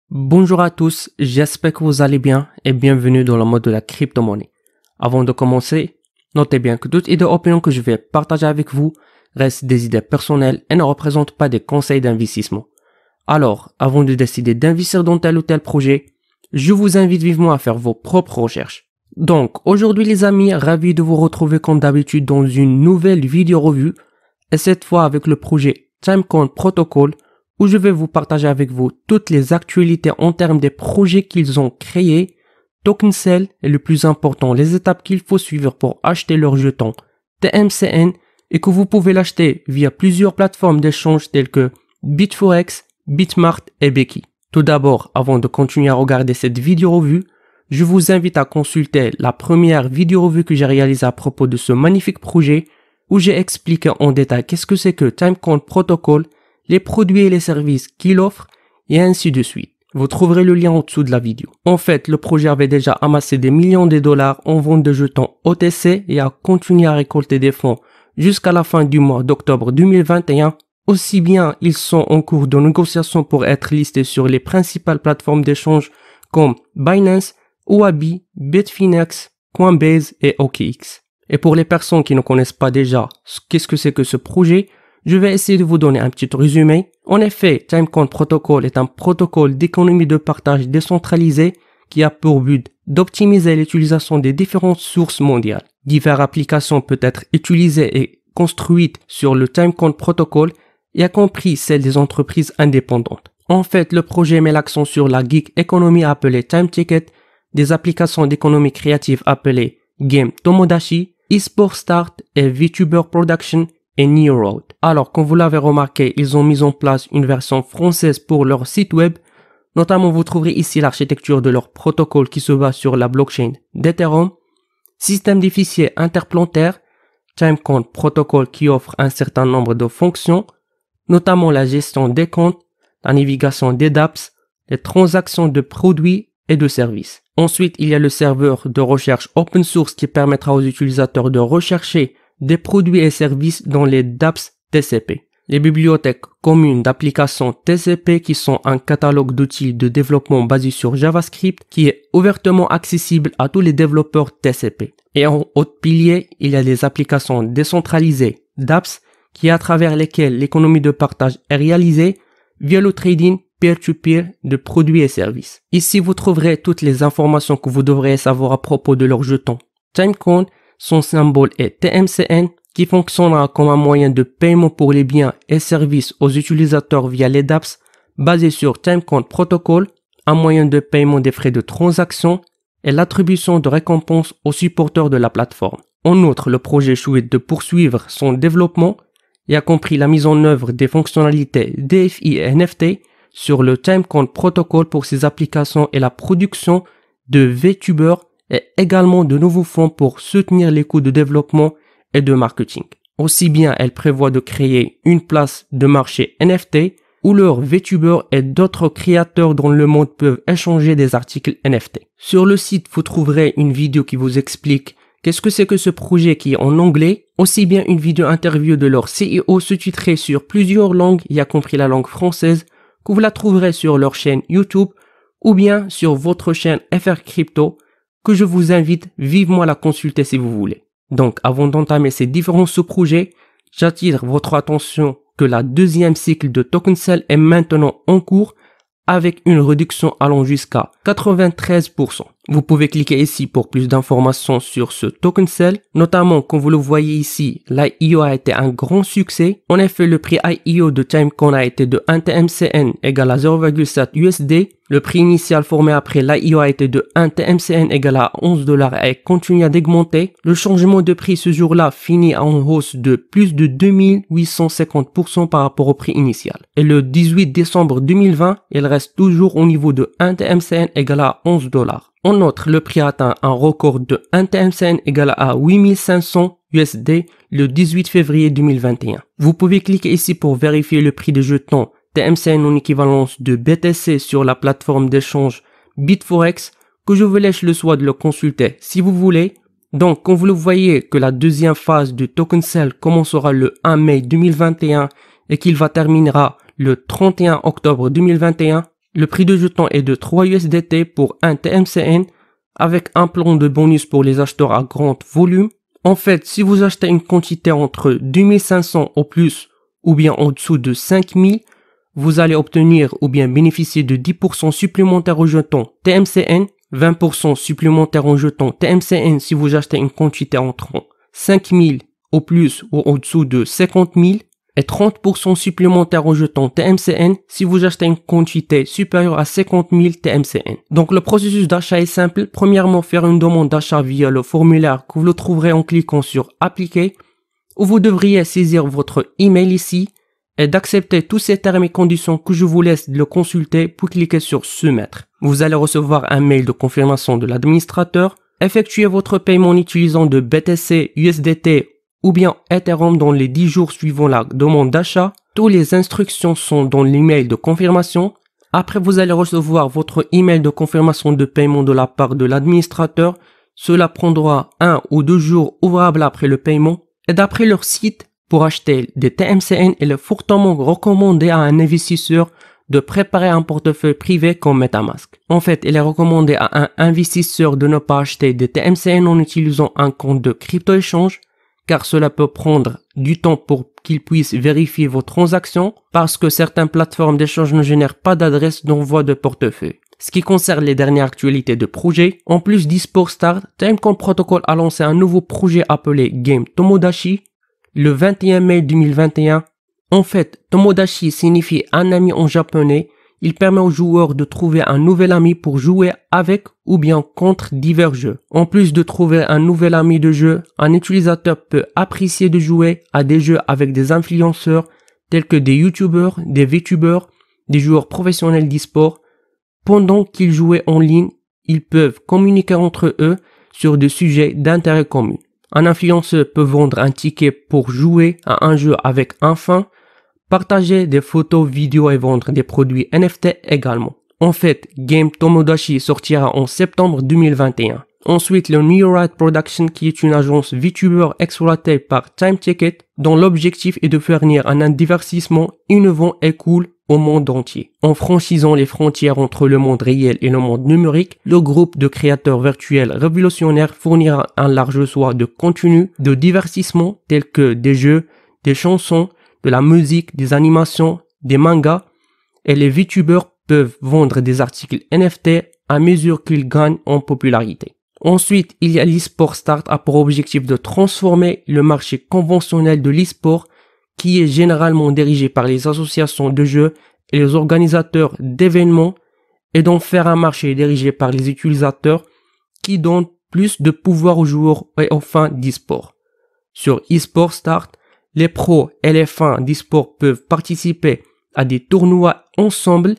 Bonjour à tous, j'espère que vous allez bien et bienvenue dans le mode de la crypto-monnaie. Avant de commencer, notez bien que toutes idées et opinions que je vais partager avec vous restent des idées personnelles et ne représentent pas des conseils d'investissement. Alors, avant de décider d'investir dans tel ou tel projet, je vous invite vivement à faire vos propres recherches. Donc, aujourd'hui les amis, ravi de vous retrouver comme d'habitude dans une nouvelle vidéo revue et cette fois avec le projet Timecoin Protocol où je vais vous partager avec vous toutes les actualités en termes des projets qu'ils ont créés, TokenCell et le plus important, les étapes qu'il faut suivre pour acheter leur jeton TMCN et que vous pouvez l'acheter via plusieurs plateformes d'échange telles que Bitforex, Bitmart et Becky. Tout d'abord, avant de continuer à regarder cette vidéo revue, je vous invite à consulter la première vidéo revue que j'ai réalisée à propos de ce magnifique projet où j'ai expliqué en détail qu'est-ce que c'est que Timecoin Protocol, les produits et les services qu'il offre, et ainsi de suite. Vous trouverez le lien en dessous de la vidéo. En fait, le projet avait déjà amassé des millions de dollars en vente de jetons OTC et a continué à récolter des fonds jusqu'à la fin du mois d'octobre 2021. Aussi bien, ils sont en cours de négociation pour être listés sur les principales plateformes d'échange comme Binance, Huobi, Bitfinex, Coinbase et OKX. Et pour les personnes qui ne connaissent pas déjà qu'est-ce que c'est que ce projet, je vais essayer de vous donner un petit résumé. En effet, Timecoin Protocol est un protocole d'économie de partage décentralisé qui a pour but d'optimiser l'utilisation des différentes sources mondiales. Diverses applications peuvent être utilisées et construites sur le Timecoin Protocol, y a compris celles des entreprises indépendantes. En fait, le projet met l'accent sur la gig economy appelée Time Ticket, des applications d'économie créative appelées Game Tomodachi, eSport Start et VTuber Production et Neoroad. Alors, comme vous l'avez remarqué, ils ont mis en place une version française pour leur site web. Notamment, vous trouverez ici l'architecture de leur protocole qui se base sur la blockchain d'Ethereum, système de fichiers interplantaires, Timecoin Protocol qui offre un certain nombre de fonctions, notamment la gestion des comptes, la navigation des dApps, les transactions de produits et de services. Ensuite, il y a le serveur de recherche open source qui permettra aux utilisateurs de rechercher des produits et services dans les dApps TCP. Les bibliothèques communes d'applications TCP qui sont un catalogue d'outils de développement basé sur JavaScript qui est ouvertement accessible à tous les développeurs TCP. Et en haut pilier, il y a les applications décentralisées dApps qui à travers lesquelles l'économie de partage est réalisée via le trading peer-to-peer de produits et services. Ici, vous trouverez toutes les informations que vous devriez savoir à propos de leurs jetons Timecoin. Son symbole est TMCN qui fonctionnera comme un moyen de paiement pour les biens et services aux utilisateurs via les dApps basés sur Timecoin Protocol, un moyen de paiement des frais de transaction et l'attribution de récompenses aux supporters de la plateforme. En outre, le projet souhaite de poursuivre son développement et a compris la mise en œuvre des fonctionnalités DFI et NFT sur le Timecoin Protocol pour ses applications et la production de VTuber et également de nouveaux fonds pour soutenir les coûts de développement et de marketing. Aussi bien, elle prévoit de créer une place de marché NFT où leurs VTubers et d'autres créateurs dans le monde peuvent échanger des articles NFT. Sur le site, vous trouverez une vidéo qui vous explique qu'est-ce que c'est que ce projet qui est en anglais, aussi bien une vidéo interview de leur CEO sous-titrée sur plusieurs langues, y a compris la langue française, que vous la trouverez sur leur chaîne YouTube ou bien sur votre chaîne FR Crypto, que je vous invite vivement à la consulter si vous voulez. Donc, avant d'entamer ces différents sous-projets, j'attire votre attention que la deuxième cycle de TokenCell est maintenant en cours avec une réduction allant jusqu'à 93%. Vous pouvez cliquer ici pour plus d'informations sur ce TokenCell. Notamment, comme vous le voyez ici, l'IEO a été un grand succès. En effet, le prix IEO de Timecoin a été de 1 TMCN égale à 0,7 USD. Le prix initial formé après l'IEO a été de 1 TMCN égale à 11 $ et continue à augmenter. Le changement de prix ce jour-là finit en hausse de plus de 2850% par rapport au prix initial. Et le 18 décembre 2020, il reste toujours au niveau de 1 TMCN égale à 11 $. En outre, le prix atteint un record de 1 TMCN égale à 8500 USD le 18 février 2021. Vous pouvez cliquer ici pour vérifier le prix des jetons TMCN en équivalence de BTC sur la plateforme d'échange Bitforex, que je vous laisse le soin de le consulter si vous voulez, Donc, comme vous le voyez que la deuxième phase du token sale commencera le 1 mai 2021 et qu'il va terminera le 31 octobre 2021, le prix de jeton est de 3 USDT pour un TMCN avec un plan de bonus pour les acheteurs à grand volume. En fait, si vous achetez une quantité entre 2500 au plus ou bien en dessous de 5000, vous allez obtenir ou bien bénéficier de 10% supplémentaires au jeton TMCN, 20% supplémentaires en jeton TMCN si vous achetez une quantité entre 5000 au plus ou en dessous de 50 000 et 30% supplémentaires en jeton TMCN si vous achetez une quantité supérieure à 50 000 TMCN. Donc le processus d'achat est simple. Premièrement, faire une demande d'achat via le formulaire que vous le trouverez en cliquant sur Appliquer, où vous devriez saisir votre email ici et d'accepter tous ces termes et conditions que je vous laisse le consulter pour cliquer sur Soumettre. Vous allez recevoir un mail de confirmation de l'administrateur. Effectuez votre paiement en utilisant de BTC, USDT ou bien Ethereum dans les 10 jours suivant la demande d'achat. Toutes les instructions sont dans l'email de confirmation. Après, vous allez recevoir votre email de confirmation de paiement de la part de l'administrateur. Cela prendra 1 ou 2 jours ouvrables après le paiement. Et d'après leur site, pour acheter des TMCN, il est fortement recommandé à un investisseur de préparer un portefeuille privé comme MetaMask. En fait, il est recommandé à un investisseur de ne pas acheter des TMCN en utilisant un compte de crypto-échange, car cela peut prendre du temps pour qu'il puisse vérifier vos transactions, parce que certaines plateformes d'échange ne génèrent pas d'adresse d'envoi de portefeuille. Ce qui concerne les dernières actualités de projets, en plus d'eSport Start, Timecoin Protocol a lancé un nouveau projet appelé Game Tomodachi le 21 mai 2021. En fait, Tomodachi signifie un ami en japonais. Il permet aux joueurs de trouver un nouvel ami pour jouer avec ou bien contre divers jeux. En plus de trouver un nouvel ami de jeu, un utilisateur peut apprécier de jouer à des jeux avec des influenceurs tels que des youtubeurs, des VTubers, des joueurs professionnels d'e-sport. Pendant qu'ils jouent en ligne, ils peuvent communiquer entre eux sur des sujets d'intérêt commun. Un influenceur peut vendre un ticket pour jouer à un jeu avec un fan, partager des photos, vidéos et vendre des produits NFT également. En fait, Game Tomodachi sortira en septembre 2021. Ensuite, le New Ride Production, qui est une agence VTuber exploitée par Time Ticket, dont l'objectif est de fournir un divertissement innovant et cool au monde entier. En franchisant les frontières entre le monde réel et le monde numérique, le groupe de créateurs virtuels révolutionnaires fournira un large choix de contenus de divertissement tels que des jeux, des chansons, de la musique, des animations, des mangas, et les VTubers peuvent vendre des articles NFT à mesure qu'ils gagnent en popularité. Ensuite, il y a l'eSport Start a pour objectif de transformer le marché conventionnel de l'eSport, qui est généralement dirigé par les associations de jeux et les organisateurs d'événements, et d'en faire un marché dirigé par les utilisateurs qui donnent plus de pouvoir aux joueurs et aux fans d'e-sport. Sur eSport Start, les pros et les fans d'e-sport peuvent participer à des tournois ensemble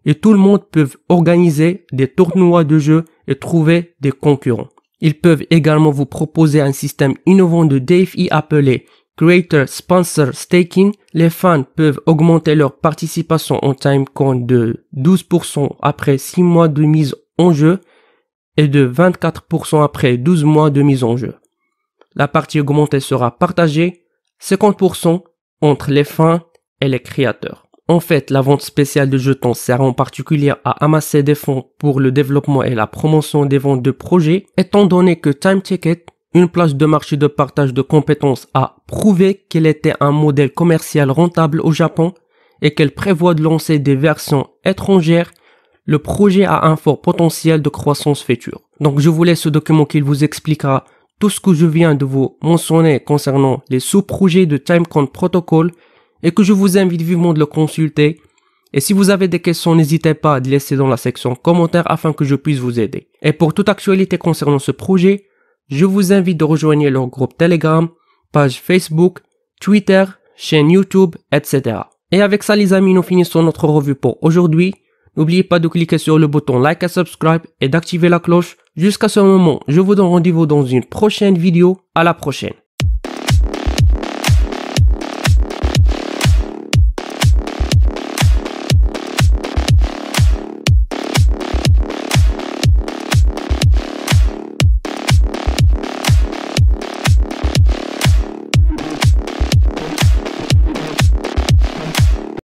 et tout le monde peut organiser des tournois de jeux et trouver des concurrents. Ils peuvent également vous proposer un système innovant de DFI appelé Creator Sponsor Staking. Les fans peuvent augmenter leur participation en Timecoin de 12% après 6 mois de mise en jeu et de 24% après 12 mois de mise en jeu. La partie augmentée sera partagée 50% entre les fans et les créateurs. En fait, la vente spéciale de jetons sert en particulier à amasser des fonds pour le développement et la promotion des ventes de projets, étant donné que Time Ticket, une place de marché de partage de compétences, a prouvé qu'elle était un modèle commercial rentable au Japon et qu'elle prévoit de lancer des versions étrangères. Le projet a un fort potentiel de croissance future. Donc je vous laisse ce document qui vous expliquera tout ce que je viens de vous mentionner concernant les sous-projets de Timecoin Protocol et que je vous invite vivement de le consulter. Et si vous avez des questions, n'hésitez pas à les laisser dans la section commentaires afin que je puisse vous aider. Et pour toute actualité concernant ce projet, je vous invite de rejoindre leur groupe Telegram, page Facebook, Twitter, chaîne YouTube, etc. Et avec ça les amis, nous finissons notre revue pour aujourd'hui. N'oubliez pas de cliquer sur le bouton like et subscribe et d'activer la cloche. Jusqu'à ce moment, je vous donne rendez-vous dans une prochaine vidéo. À la prochaine.